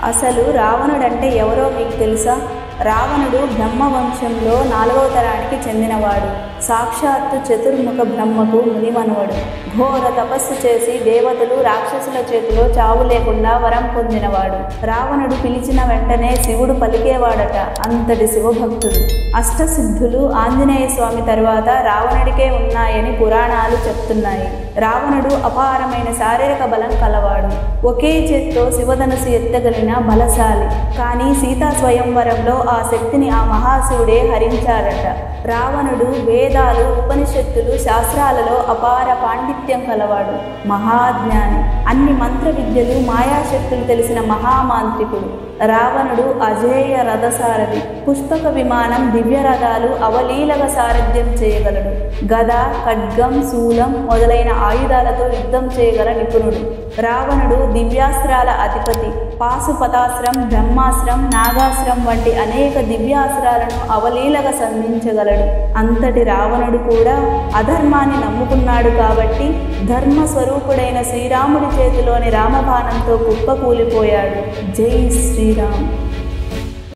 అసలు రావణుడంటే ఎవరో మీకు తెలుసా? రావణుడు బ్రహ్మవంశంలో 4వ తరానికి చెందినవాడు. సాక్షాత్తు చతుర్ముఖ బ్రహ్మకు మునిమనువడు. ఘోర తపస్సు చేసి దేవతలు రాక్షసుల చేతిలో చావు లేకుండా వరం పొందినవాడు. రావణుడు పిలిచిన వెంటనే శివుడు పలికేవాడట. అంతటి శివభక్తుడు. అష్టసిద్ధులు ఆంజనేయ స్వామి తరువాత రావణుడికే ఉన్నాయని పురాణాలు చెప్తున్నాయి. రావణుడు అపారమైన శారీరక బలం కలవాడు. ఒకే చేత్తో శివధనుసు ఎత్తగలిగిన బలశాలి. కానీ సీతా స్వయంవరంలో ఆ శక్తిని ఆ మహాశివుడే హరించాడట. రావణుడు వేదాలు, ఉపనిషత్తులు, శాస్త్రాలలో అపార పాండిత్యం కలవాడు. మహాజ్ఞాని. అన్ని మంత్ర విద్యలు, మాయాశక్తులు తెలిసిన మహామాంత్రికుడు. రావణుడు అజేయ రథసారథి. పుష్పక విమానం, దివ్య రథాలు అవలీలగా సారథ్యం చేయగలడు. గద, ఖడ్గం, శూలం మొదలైన ఆయుధాలతో యుద్ధం చేయగల నిపుణుడు. రావణుడు దివ్యాస్త్రాల అధిపతి. పాశుపతాస్త్రం, బ్రహ్మాస్త్రం, నాగాస్త్రం వంటి అనేక దివ్యాస్త్రాలను అవలీలగా సంధించగలడు. అంతటి రావణుడు కూడా అధర్మాన్ని నమ్ముకున్నాడు కాబట్టి ధర్మస్వరూపుడైన శ్రీరాముడి చేతిలోని రామబాణంతో కుప్పకూలిపోయాడు. జై శ్రీరామ్.